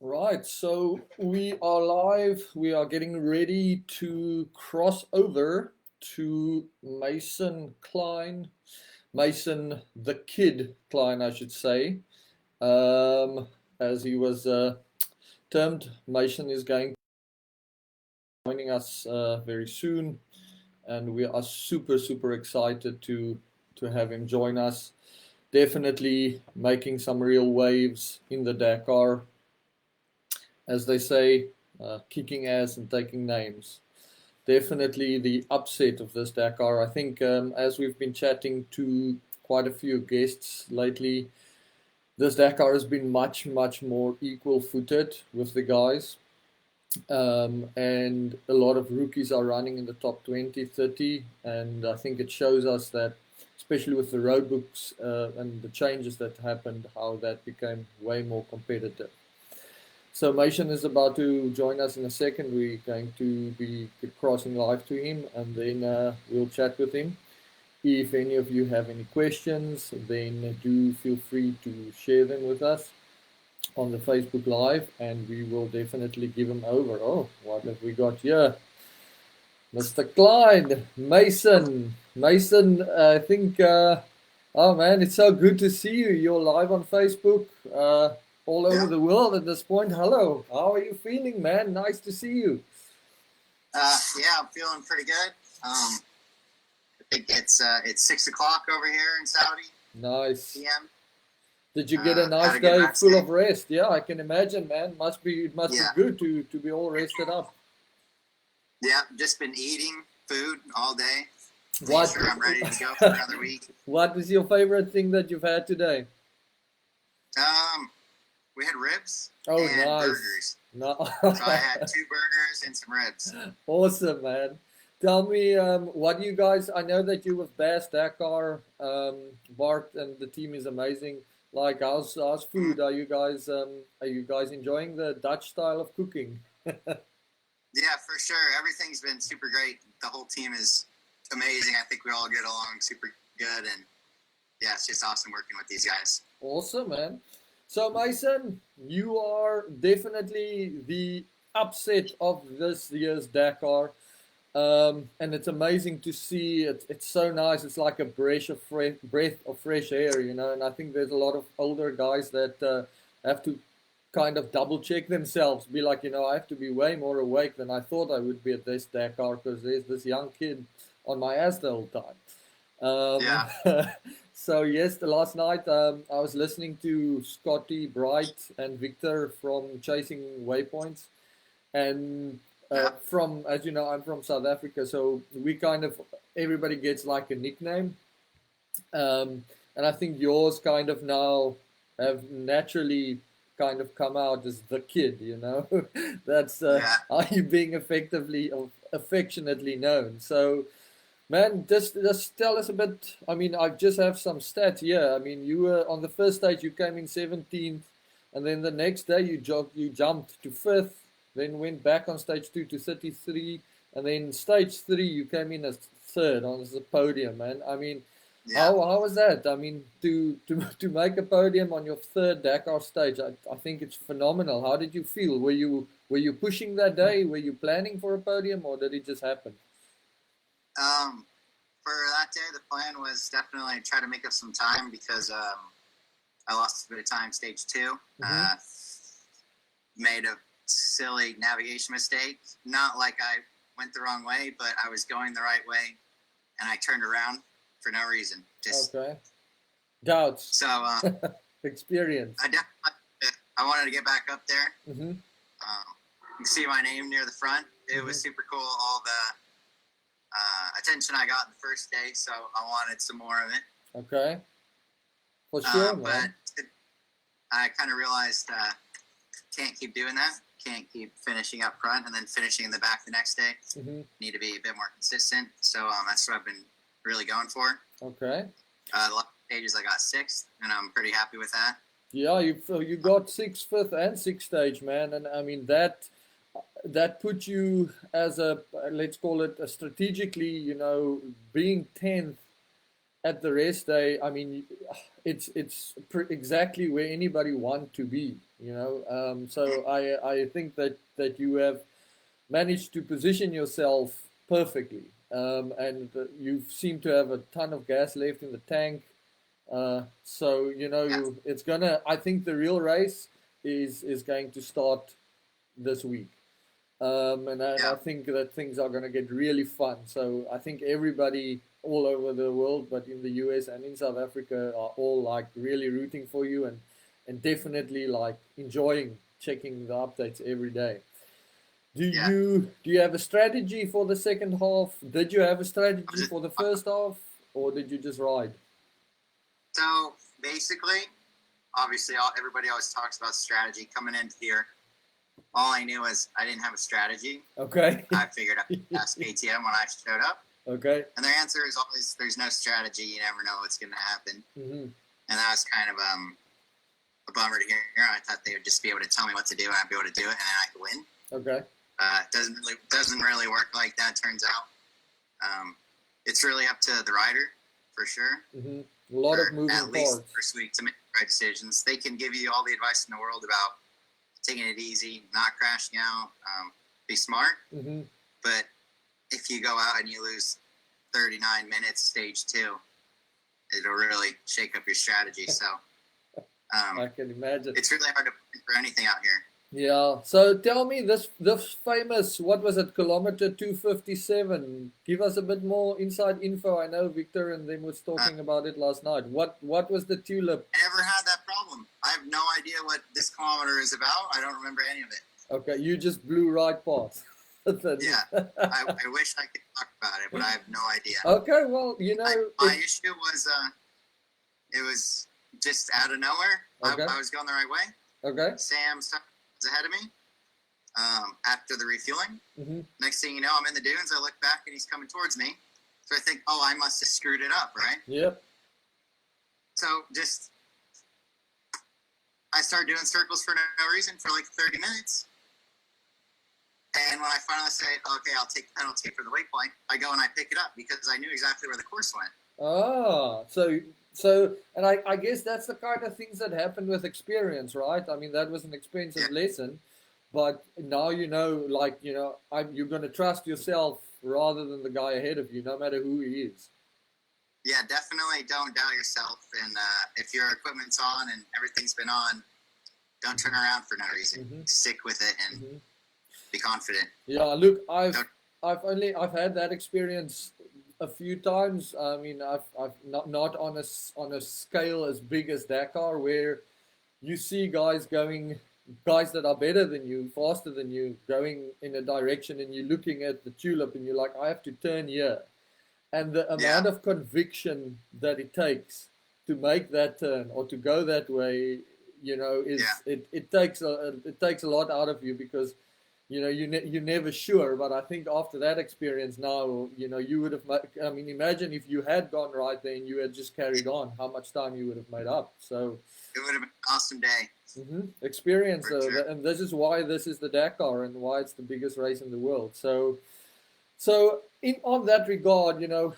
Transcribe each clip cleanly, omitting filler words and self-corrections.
Right, so we are live. We are getting ready to cross over to Mason Klein, Mason the Kid Klein, I should say. Um, as he was termed, Mason is going joining us very soon, and we are super excited to have him join us. Definitely making some real waves in the Dakar, as they say, kicking ass and taking names. Definitely the upset of this Dakar. I think as we've been chatting to quite a few guests lately, this Dakar has been much more equal footed with the guys. And a lot of rookies are running in the top 20, 30. And I think it shows us that, especially with the road books and the changes that happened, how that became way more competitive. So Mason is about to join us in a second. We're going to be crossing live to him, and then we'll chat with him. If any of you have any questions, then do feel free to share them with us on the Facebook Live, and we will definitely give them over. Oh, what have we got here? Mr. Klein, Mason. Mason, I think, oh man, it's so good to see you. You're live on Facebook. All over Yeah. the world at this point. Hello, how are you feeling, man? Nice to see you. Yeah, I'm feeling pretty good. I think it's 6 o'clock over here in Saudi Nice. PM. Did you get a Had nice a good day rest full day. of rest? Yeah, I can imagine, man. It must be Yeah, good to be all rested up. yeah. Just been eating food all day. Making What sure I'm ready to go for another week. what is your favorite thing that you've had today? Um, we had ribs Oh, and nice. burgers. No. So I had 2 burgers and some ribs. Awesome, man. Tell me, what do you guys? I know that you with Bass Dakar, Bart, and the team is amazing. Like, how's Mhm. food? Are you guys enjoying the Dutch style of cooking? Yeah, for sure. Everything's been super great. The whole team is amazing. I think we all get along super good, and yeah, it's just awesome working with these guys. Awesome, man. So, Mason, you are definitely the upset of this year's Dakar. And it's amazing to see. It's so nice. It's like a breath of fresh air, you know. And I think there's a lot of older guys that have to kind of double check themselves, be like, I have to be way more awake than I thought I would be at this Dakar because there's this young kid on my ass the whole time. Yeah, So yes, the last night I was listening to Scotty Bright and Victor from Chasing Waypoints, and yeah, from, as you know, I'm from South Africa, so we kind of, everybody gets like a nickname, and I think yours kind of now have naturally kind of come out as the kid, you know. That's yeah. how you being effectively or affectionately known. So man, just tell us a bit. I mean, I just have some stats here. I mean, you were on the first stage, you came in 17th, and then the next day you jumped to fifth, then went back on stage two to 33, and then stage three you came in as third on the podium, man. I mean, Yeah. how was that? I mean, to make a podium on your third Dakar stage, I think it's phenomenal. How did you feel? Were you pushing that day? Were you planning for a podium, or did it just happen? Um, for that day, the plan was definitely try to make up some time because I lost a bit of time stage two. Hmm. Made a silly navigation mistake. Not like I went the wrong way, but I was going the right way, and I turned around for no reason. Just Okay. Doubts. so Experience. I wanted to get back up there. Hmm. You can see my name near the front. It was Hmm. super cool. All the attention I got the first day, so I wanted some more of it. Okay. For sure, But man. I kind of realized can't keep doing that. Can't keep finishing up front and then finishing in the back the next day. Hmm. Need to be a bit more consistent. So that's what I've been really going for. Okay. The last stages I got sixth, and I'm pretty happy with that. Yeah, you got sixth, fifth, and sixth stage, man, and I mean that put you as a, let's call it a strategically, being 10th at the rest day. I mean, it's exactly where anybody want to be. you know. So I think that you have managed to position yourself perfectly, and you seem to have a ton of gas left in the tank. So you know, Yeah. it's gonna. I think the real race is going to start this week. And I Yeah. think that things are going to get really fun. So I think everybody all over the world, but in the US and in South Africa, are all like really rooting for you and definitely like enjoying checking the updates every day. Yeah. Do you have a strategy for the second half? Did you have a I'm strategy just, for the first half, or did you just ride? so basically, obviously, everybody always talks about strategy coming into here. All I knew was I didn't have a strategy. Okay. I figured out ask KTM when I showed up. Okay. And their answer is always there's no strategy. You never know what's going to happen. Mm-hmm. And that was kind of a bummer to hear. I thought they would just be able to tell me what to do and I'd be able to do it and then I could win. Okay. Doesn't really work like that, turns out. It's really up to the rider, for sure. Mm-hmm. A lot of moving at least parts. the first week to make the right decisions. They can give you all the advice in the world about taking it easy, not crashing out, be smart. Mm-hmm. But if you go out and you lose 39 minutes, stage 2, it'll really shake up your strategy. So I can imagine. it's really hard to plan for anything out here. Yeah. So tell me this famous, what was it, kilometer 257? Give us a bit more inside info. I know Victor and them was talking about it last night. What was the tulip? I never had that problem. I have no idea what this kilometer is about. I don't remember any of it. Okay, you just blew right past. Yeah, I wish I could talk about it, but I have no idea. Okay, well, you know, my issue was it was just out of nowhere. Okay. I was going the right way. Okay. Sam was ahead of me after the refueling. Mm-hmm. Next thing you know, I'm in the dunes. I look back and he's coming towards me. So I think, oh, I must have screwed it up, right? Yep. So I started doing circles for no reason for like 30 minutes. And when I finally say, okay, I'll take the penalty for the waypoint, I go and I pick it up because I knew exactly where the course went. Ah, so, and I guess that's the kind of things that happen with experience, right? I mean, that was an expensive lesson, but now you know, like, you know, you're going to trust yourself rather than the guy ahead of you, no matter who he is. Yeah, definitely don't doubt yourself. And if your equipment's on and everything's been on, don't turn around for no reason. Mm-hmm. Stick with it and be confident. Yeah, look, I've had that experience a few times. I mean, I've not on a scale as big as Dakar, where you see guys that are better than you, faster than you, going in a direction, and you're looking at the tulip, and you're like, I have to turn here, and the amount of conviction that it takes to make that turn or to go that way, you know, it takes a lot out of you because, you know, you're never sure. But I think after that experience now, you know, you would have, I mean, imagine if you had gone right there and you had just carried on, how much time you would have made up. So it would have been an awesome day. Experience, sure. And this is why this is the Dakar and why it's the biggest race in the world. So on that regard, you know,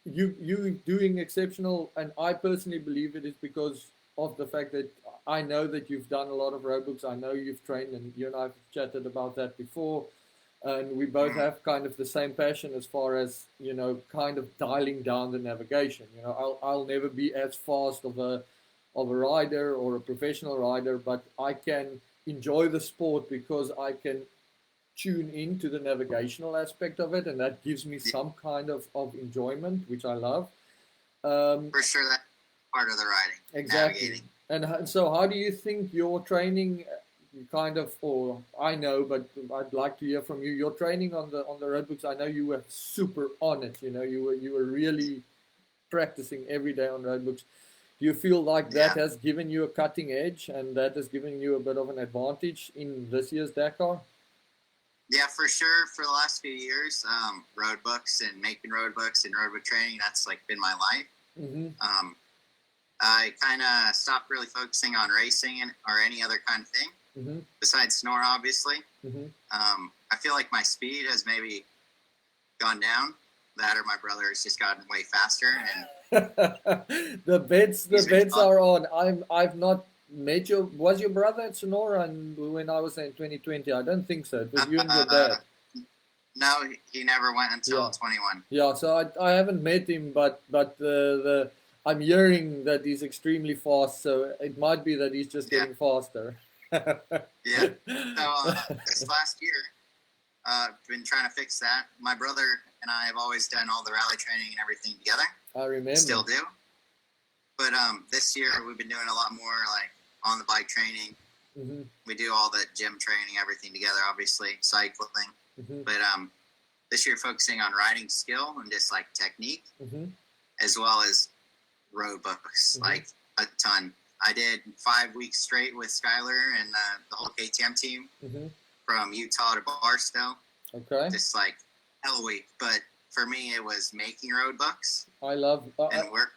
you doing exceptional, and I personally believe it is because of the fact that I know that you've done a lot of road books. I know you've trained, and you and I have chatted about that before. And we both have kind of the same passion as far as, you know, kind of dialing down the navigation. You know, I'll never be as fast of a rider or a professional rider, but I can enjoy the sport because I can tune into the navigational aspect of it, and that gives me some kind of enjoyment, which I love. For sure, that's part of the riding. Exactly. Navigating. And so how do you think your training kind of, or I know, but I'd like to hear from you, your training on the road books? I know you were super on it, you know, you were really practicing every day on road books. Do you feel like that has given you a cutting edge and that has given you a bit of an advantage in this year's Dakar? Yeah, for sure. For the last few years, road books and making road books and road book training, that's like been my life. Mm-hmm. I kind of stopped really focusing on racing or any other kind of thing besides Sonora, obviously. I feel like my speed has maybe gone down. That or my brother has just gotten way faster. And the bets are on. I've not met was your brother at Sonora and when I was there in 2020? I don't think so. It was you and your dad. No, he never went until 21. Yeah, so I haven't met him, but I'm hearing that he's extremely fast, so it might be that he's just getting faster. Yeah. So this last year, been trying to fix that. My brother and I have always done all the rally training and everything together. I remember. Still do. But this year we've been doing a lot more like on the bike training. Mm-hmm. We do all the gym training, everything together, obviously, cycling. Mm-hmm. But this year focusing on riding skill and just like technique, mm-hmm. as well as road books, mm-hmm. like a ton. I did 5 weeks straight with Skyler and the whole KTM team, mm-hmm. from Utah to Barstow. Okay. Just like hell week. But for me, it was making road books. I love and we're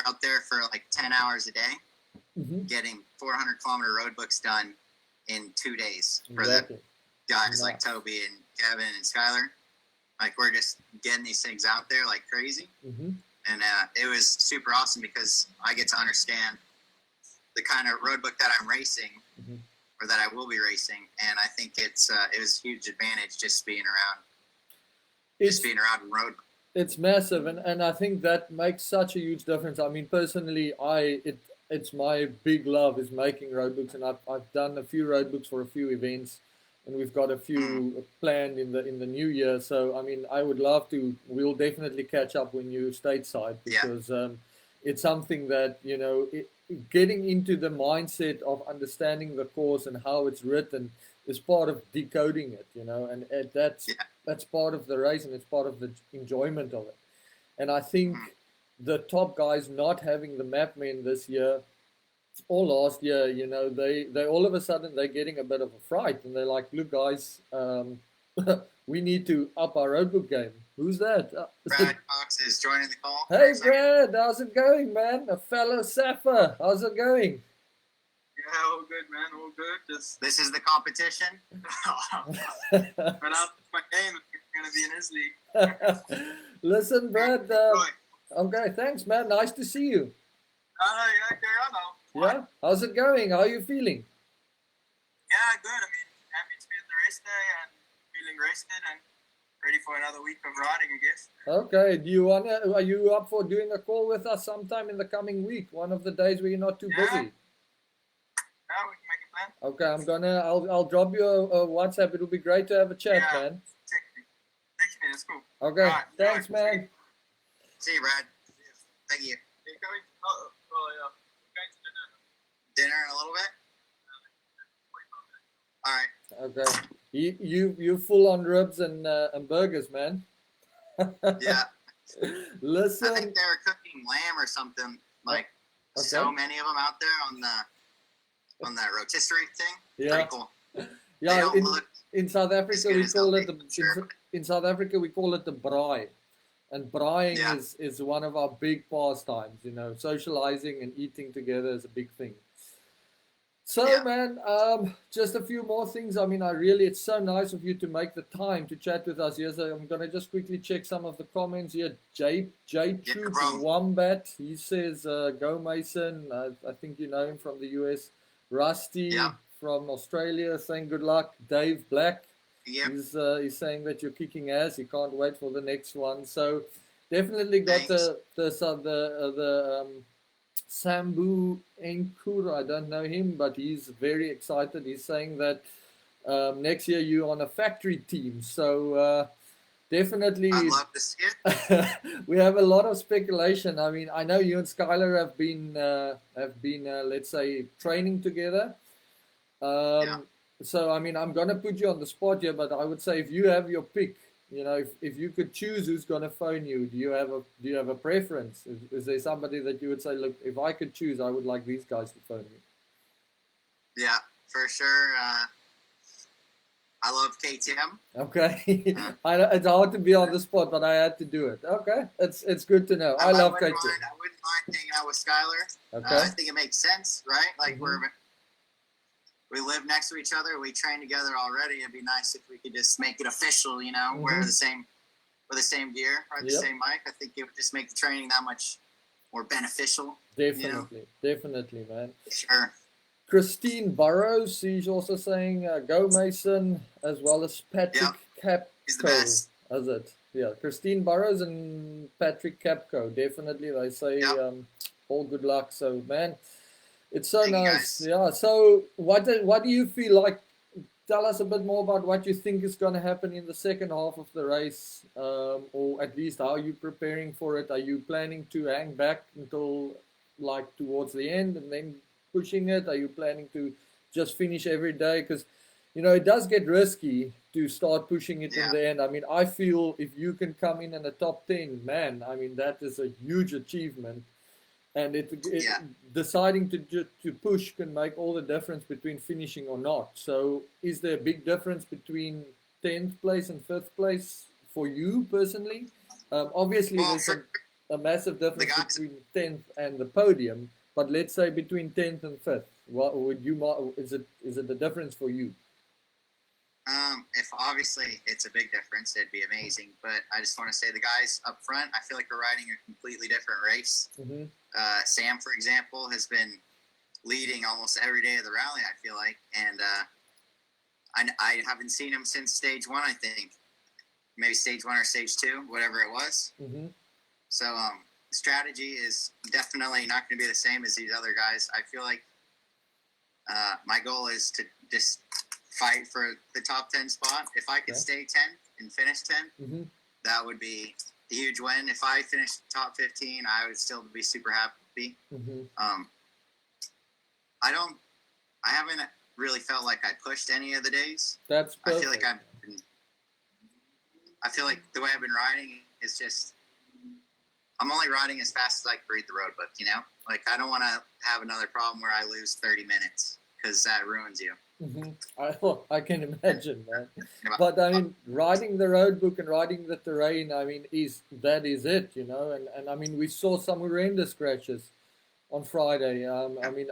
out there for like 10 hours a day, mm-hmm. getting 400-kilometer road books done in 2 days for the guys like Toby and Kevin and Skyler. Like, we're just getting these things out there like crazy. Mm-hmm. And it was super awesome because I get to understand the kind of road book that I'm racing, mm-hmm. or that I will be racing. And I think it was a huge advantage just being around. Being around road. It's massive, and I think that makes such a huge difference. I mean, personally, it's my big love is making road books, and I've done a few road books for a few events, and we've got a few planned in the new year. So I mean, I would love to. We'll definitely catch up when you're stateside, because it's something that, you know, getting into the mindset of understanding the course and how it's written is part of decoding it, you know, and that's part of the race, and it's part of the enjoyment of it. And I think the top guys not having the map men this year or last year, you know, they all of a sudden they're getting a bit of a fright, and they're like, look guys, we need to up our road book game. Who's that? Brad Cox is joining the call. Hey Brad, how's it going, man? A fellow Sapper, how's it going? Yeah, all good, man. All good. This is the competition. But after my game, it's going to be in his league. Listen, Brad. Okay, thanks, man. Nice to see you. Yeah, okay, I know. Yeah? How's it going? How are you feeling? Yeah, good. I mean, happy to be at the race day and feeling rested and ready for another week of riding, I guess. Okay. Are you up for doing a call with us sometime in the coming week? One of the days where you're not too busy? Yeah, we can make a Okay, plan. I'll drop you a WhatsApp. It'll be great to have a chat, man. Text me, that's cool. Okay, right, thanks, man. See you, Brad. Thank you. Are you coming? Oh, yeah. We're going to dinner. Dinner in a little bit? All right. Okay. You full on ribs and burgers, man. Yeah. Listen. I think they were cooking lamb or something. Like, so many of them out there on that rotisserie thing. Yeah. Pretty cool. Yeah. In South Africa we call it in South Africa we call it the braai. And braaiing is one of our big pastimes, you know. Socializing and eating together is a big thing. So, man, just a few more things. I mean, it's so nice of you to make the time to chat with us here. So I'm going to just quickly check some of the comments here. J Troop Wombat, he says, go Mason. I think you know him from the US. Rusty from Australia saying good luck. Dave Black, he's saying that you're kicking ass. He can't wait for the next one. So definitely got the Sambu Enkur, I don't know him, but he's very excited. He's saying that next year you're on a factory team. So definitely, I love to see it. We have a lot of speculation. I mean, I know you and Skyler have been let's say, training together. So I mean, I'm gonna put you on the spot here, but I would say if you have your pick, you know, if you could choose who's going to phone you, do you have a preference? Is there somebody that you would say, look, if I could choose, I would like these guys to phone me? Yeah, for sure. I love KTM. Okay. It's hard to be on the spot, but I had to do it. Okay. It's good to know. I love KTM. I wouldn't mind hanging out with Skyler. Okay. I think it makes sense, right? Like, we live next to each other. We train together already. It'd be nice if we could just make it official, you know, wear the same gear, ride the same bike. I think it would just make the training that much more beneficial. Definitely, definitely, man. Sure. Christine Burrows, she's also saying go Mason, as well as Patrick He's the Capco. best. Is it? Yeah, Christine Burrows and Patrick Capco. Definitely, they say all good luck. So, man, it's so Thank you, nice. guys. Yeah. So, what do you feel like? Tell us a bit more about what you think is going to happen in the second half of the race, or at least how you're preparing for it. Are you planning to hang back until like towards the end and then pushing it? Are you planning to just finish every day? Because, you know, it does get risky to start pushing it in the end. I mean, I feel if you can come in the top 10, man, I mean, that is a huge achievement. And deciding to push can make all the difference between finishing or not. So is there a big difference between 10th place and 5th place for you personally? Obviously, there's a massive difference between 10th and the podium, but let's say between 10th and 5th, what would you, is it the difference for you? If obviously it's a big difference, it'd be amazing. But I just want to say the guys up front, I feel like we're riding a completely different race. Mm-hmm. Sam, for example, has been leading almost every day of the rally, I feel like. And I haven't seen him since stage 1, I think. Maybe stage 1 or stage 2, whatever it was. Mm-hmm. So strategy is definitely not going to be the same as these other guys. I feel like my goal is to just fight for the top 10 spot. If I could stay 10 and finish 10, that would be a huge win. If I finished top 15, I would still be super happy. I haven't really felt like I pushed any of the days. That's perfect. I feel like the way I've been riding is just, I'm only riding as fast as I can read the road book, you know? Like, I don't want to have another problem where I lose 30 minutes because that ruins you. I can imagine, man. But I mean, riding the road book and riding the terrain, I mean, that is it, you know. And I mean, we saw some horrendous crashes on Friday. I mean,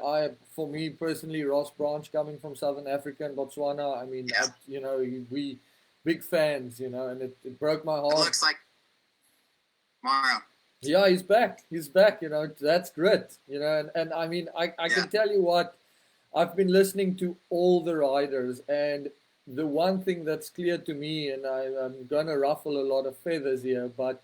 for me personally, Ross Branch coming from Southern Africa and Botswana, I mean, you know, we big fans, you know, and it broke my heart. It looks like tomorrow. Yeah, he's back. He's back, you know. That's grit, you know. And I mean, I can tell you what, I've been listening to all the riders, and the one thing that's clear to me, and I'm going to ruffle a lot of feathers here, but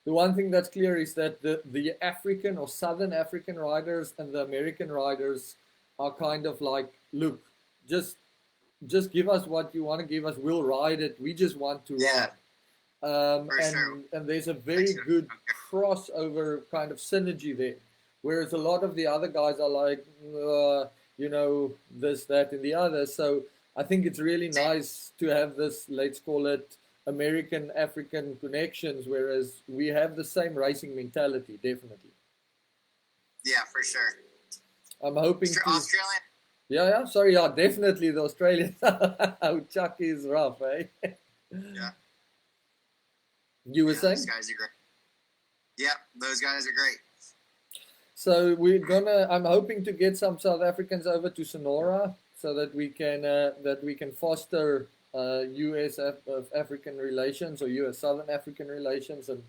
the one thing that's clear is that the African or Southern African riders and the American riders are kind of like, look, just give us what you want to give us. We'll ride it. We just want to ride. And there's a very good crossover kind of synergy there. Whereas a lot of the other guys are like, you know, this, that, and the other. So I think it's really nice to have this, let's call it, American-African connections, whereas we have the same racing mentality, definitely. Yeah, for sure. I'm hoping Australian? Yeah, sorry, definitely the Australians. Oh, Chuck is rough, eh? Yeah. You were saying? Those guys are great. Yeah, those guys are great. So I'm hoping to get some South Africans over to Sonora so that we can foster U.S. African relations or U.S. Southern African relations, and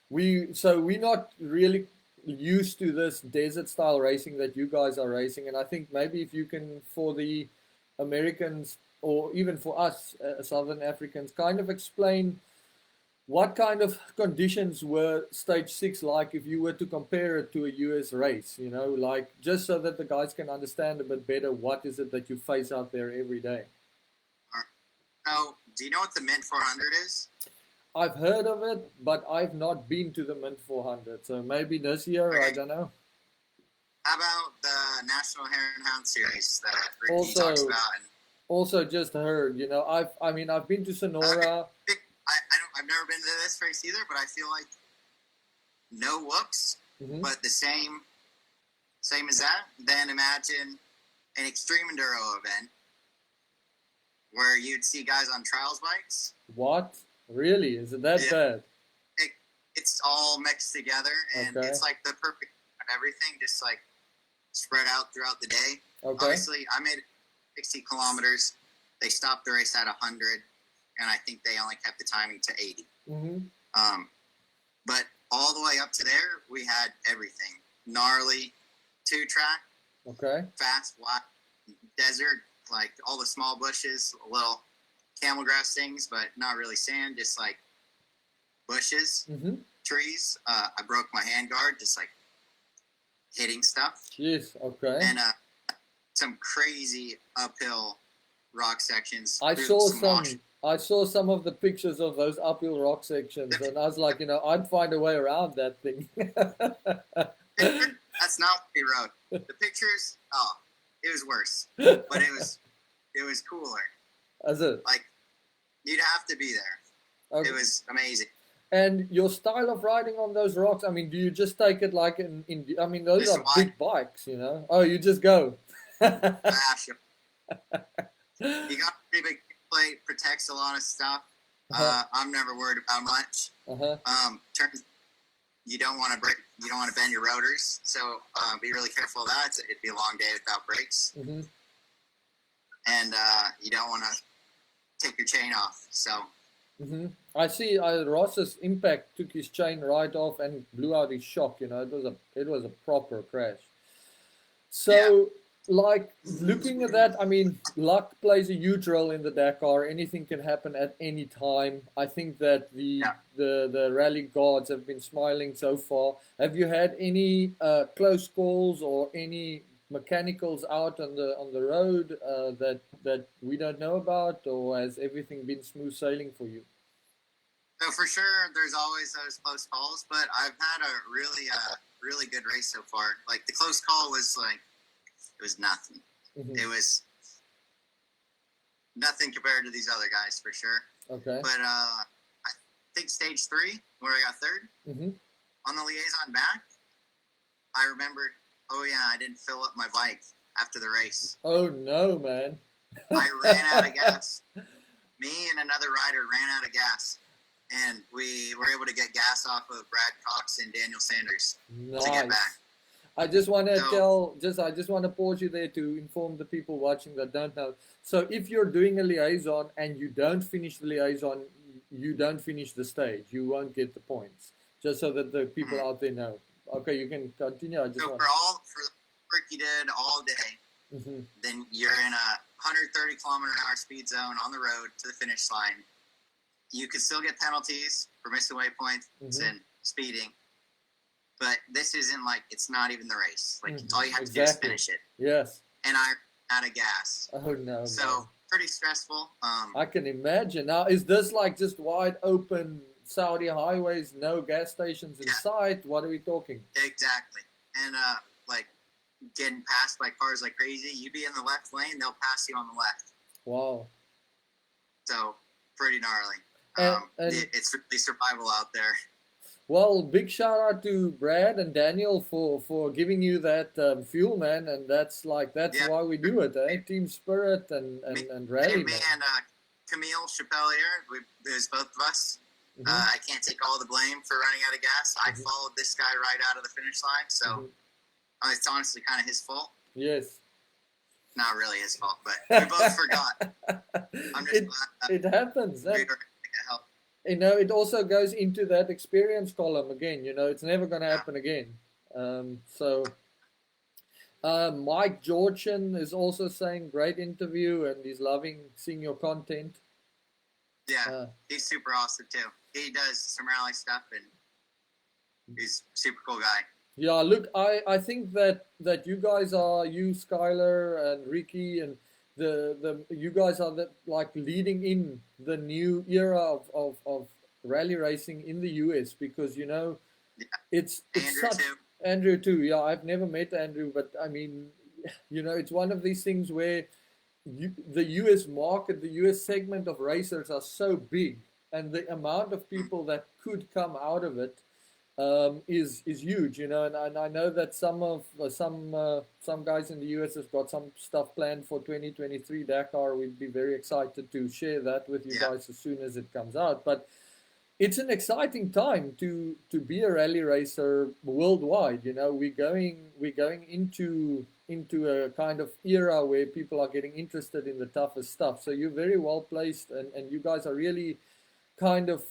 we're not really used to this desert style racing that you guys are racing, and I think maybe if you can, for the Americans or even for us Southern Africans, kind of explain what kind of conditions were stage 6 like if you were to compare it to a US race, you know, like just so that the guys can understand a bit better what is it that you face out there every day. Now, do you know what the Mint 400 is? I've heard of it, but I've not been to the Mint 400. So maybe this year, I don't know. How about the National Hare and Hound Series that Ricky talks about? Also just heard, you know, I've been to Sonora. I've never been to this race either, but I feel like no whoops, but the same as that. Then imagine an extreme enduro event where you'd see guys on trials bikes. What? Really? Is it that bad? It's all mixed together, and it's like the perfect of everything, just like spread out throughout the day. Okay. Obviously, I made 60 kilometers. They stopped the race at 100. And I think they only kept the timing to 80. But all the way up to there, we had everything. Gnarly, 2-track, fast, wide, desert, like all the small bushes, little camel grass things, but not really sand, just like bushes, trees. I broke my handguard, just like hitting stuff. Yes, okay. And some crazy uphill rock sections. I saw some of the pictures of those uphill rock sections, and I was like, you know, I'd find a way around that thing. That's not what we rode. The pictures, oh, it was worse, but it was cooler. As it? Like, you'd have to be there. Okay. It was amazing. And your style of riding on those rocks, I mean, do you just take it like I mean, those are big bikes, you know? Oh, you just go. You got a pretty big plate, protects a lot of stuff. I'm never worried about much. You don't want to bend your rotors, so be really careful of that. It'd be a long day without brakes. And you don't want to take your chain off, so. I see Ross's impact took his chain right off and blew out his shock, you know. It was a proper crash. So like looking at that, I mean, luck plays a huge role in the Dakar. Anything can happen at any time. I think that the rally gods have been smiling so far. Have you had any close calls or any mechanicals out on the road that we don't know about, or has everything been smooth sailing for you? So for sure, there's always those close calls, but I've had a really good race so far. Like the close call was like, it was nothing. It was nothing compared to these other guys for sure. Okay. But I think stage 3, where I got third, on the liaison back, I remembered, oh yeah, I didn't fill up my bike after the race. Oh no, man. I ran out of gas. Me and another rider ran out of gas. And we were able to get gas off of Brad Cox and Daniel Sanders to get back. I just want to I just want to pause you there to inform the people watching that don't know. So if you're doing a liaison and you don't finish the liaison, you don't finish the stage. You won't get the points. Just so that the people out there know. Okay, you can continue. For the work you did all day, then you're in a 130 kilometer an hour speed zone on the road to the finish line. You could still get penalties for missing waypoints and speeding, but this isn't like, it's not even the race. Like all you have to do is finish it. Yes. And I ran out of gas. Oh no. So pretty stressful. I can imagine. Now, is this like just wide open Saudi highways, no gas stations in sight? What are we talking? Exactly. And like getting passed by cars like crazy. You be in the left lane, they'll pass you on the left. Wow. So pretty gnarly. It's really survival out there. Well, big shout out to Brad and Daniel for giving you that fuel, man, and that's why we do it, eh? Team spirit and rally. Me and Camille Chapelier, there's both of us. I can't take all the blame for running out of gas. I followed this guy right out of the finish line, so it's honestly kind of his fault. Yes. Not really his fault, but we both forgot. I'm just glad it happens. You know, it also goes into that experience column again. You know, it's never going to happen again. Mike Georgian is also saying great interview, and he's loving seeing your content. Yeah, he's super awesome too. He does some rally stuff, and he's a super cool guy. Yeah, look, I think that you guys are, you, Skyler, and Ricky, and you guys are leading in the new era of rally racing in the US, because you know it's Andrew too. Yeah, I've never met Andrew, but I mean, you know, it's one of these things where the US market, the US segment of racers are so big, and the amount of people that could come out of it is huge, you know, and I know that some guys in the US have got some stuff planned for 2023 Dakar. We'd be very excited to share that with you guys as soon as it comes out. But it's an exciting time to be a rally racer worldwide. You know, we're going into a kind of era where people are getting interested in the toughest stuff. So you're very well placed, and you guys are really kind of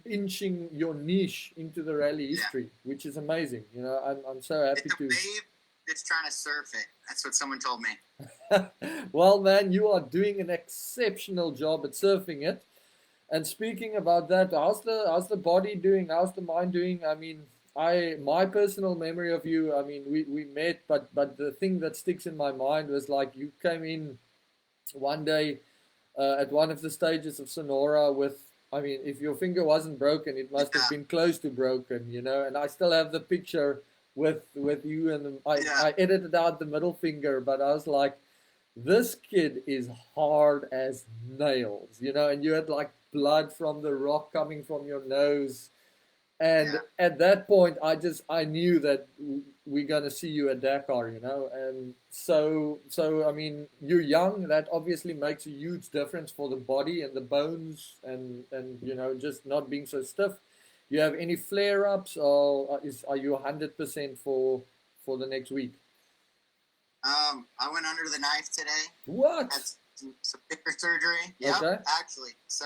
inching your niche into the rally history, which is amazing. You know, I'm so happy it's a wave that's trying to surf it. That's what someone told me. Well, man, you are doing an exceptional job at surfing it. And speaking about that, how's the body doing? How's the mind doing? I mean, my personal memory of you, I mean, we met, but the thing that sticks in my mind was like you came in one day at one of the stages of Sonora with, I mean, if your finger wasn't broken, it must have been close to broken, you know. And I still have the picture with you, and I edited out the middle finger, but I was like, this kid is hard as nails, you know. And you had like blood from the rock coming from your nose. And at that point, I knew that we're gonna see you at Dakar, you know. And so I mean, you're young. That obviously makes a huge difference for the body and the bones, and you know, just not being so stiff. You have any flare ups, or are you 100% for the next week? I went under the knife today. What? Had some finger surgery. Yep, okay. Actually. So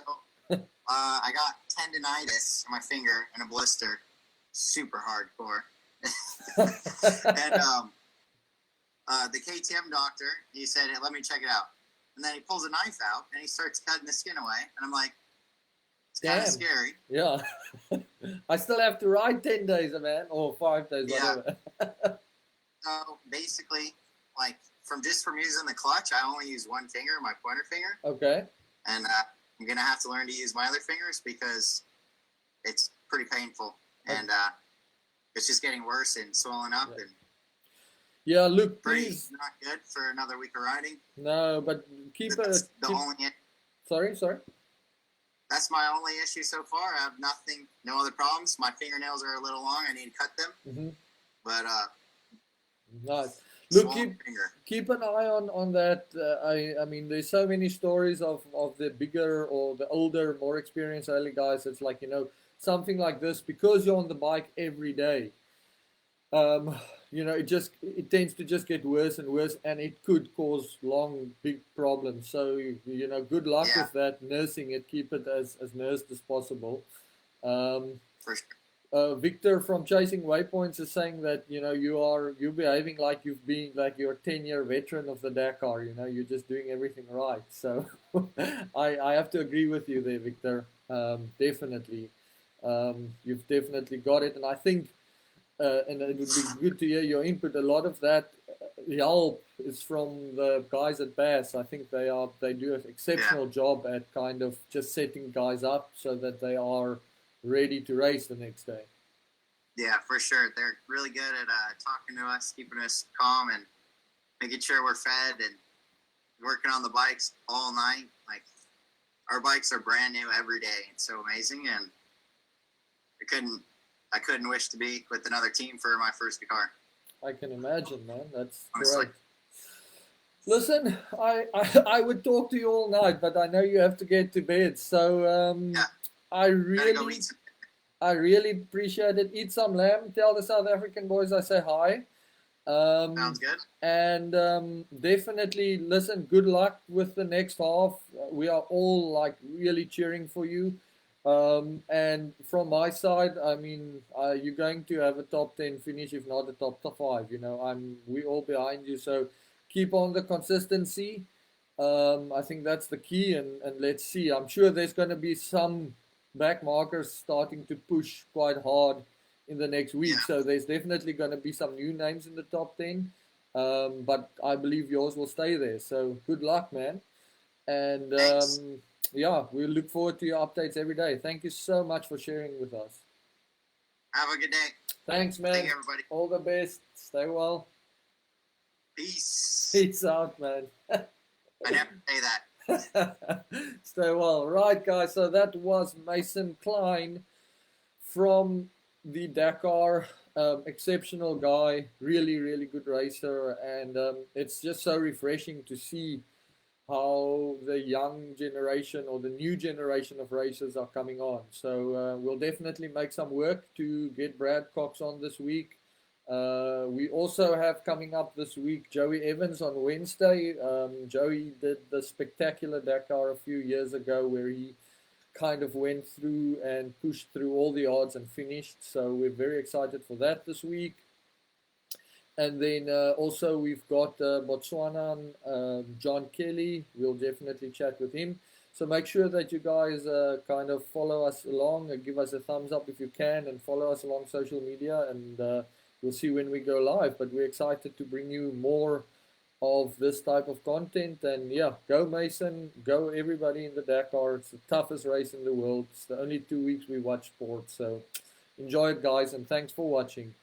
I got tendonitis in my finger and a blister. Super hardcore. And the KTM doctor, he said, hey, let me check it out. And then he pulls a knife out and he starts cutting the skin away. And I'm like, it's kind of scary. Yeah. I still have to ride 10 days, man, or 5 days, whatever. So basically, like from using the clutch, I only use one finger, my pointer finger. Okay. And I'm gonna have to learn to use my other fingers because it's pretty painful, and it's just getting worse and swelling up, and look, pretty please. Not good for another week of riding. No, but Sorry. That's my only issue so far. I have no other problems. My fingernails are a little long. I need to cut them. Mm-hmm. But nice. Look, keep an eye on that. I mean, there's so many stories of the bigger or the older, more experienced rally guys. It's like, you know, something like this, because you're on the bike every day. You know, it tends to just get worse and worse, and it could cause long, big problems. So, you know, good luck with that, nursing it. Keep it as nursed as possible. For sure. Victor from Chasing Waypoints is saying that, you know, you're behaving like you're a 10-year veteran of the Dakar. You know, you're just doing everything right. So I have to agree with you there, Victor. Definitely, you've definitely got it, and I think, and it would be good to hear your input. A lot of that help is from the guys at Bass. I think they do an exceptional job at kind of just setting guys up so that they are ready to race the next day. Yeah, for sure. They're really good at talking to us, keeping us calm, and making sure we're fed, and working on the bikes all night. Like, our bikes are brand new every day. It's so amazing, and I couldn't wish to be with another team for my first Dakar. I can imagine, man. That's honestly great. Listen, I would talk to you all night, but I know you have to get to bed. So I really appreciate it. Eat some lamb. Tell the South African boys I say hi. Sounds good. And definitely, listen, good luck with the next half. We are all like really cheering for you. And from my side, I mean, you're going to have a top 10 finish, if not a top 5. You know, we all behind you. So keep on the consistency. I think that's the key, and let's see. I'm sure there's going to be some back markers starting to push quite hard in the next week. So there's definitely going to be some new names in the top 10. But I believe yours will stay there. So good luck, man. And we look forward to your updates every day. Thank you so much for sharing with us. Have a good day. Thanks, man. Thank you, everybody. All the best. Stay well. Peace. Peace out, man. I never say that. Stay well. Right, guys. So that was Mason Klein from the Dakar. Exceptional guy. Really, really good racer. And it's just so refreshing to see how the young generation or the new generation of racers are coming on. So we'll definitely make some work to get Brad Cox on this week. We also have coming up this week Joey Evans on Wednesday. Joey did the spectacular Dakar a few years ago where he kind of went through and pushed through all the odds and finished. So we're very excited for that this week. And then also we've got Botswana, John Kelly. We'll definitely chat with him. So make sure that you guys kind of follow us along and give us a thumbs up if you can, and follow us along social media, and we'll see when we go live. But we're excited to bring you more of this type of content. And yeah, go Mason, go everybody in the Dakar. It's the toughest race in the world. It's the only 2 weeks we watch sports. So enjoy it, guys, and thanks for watching.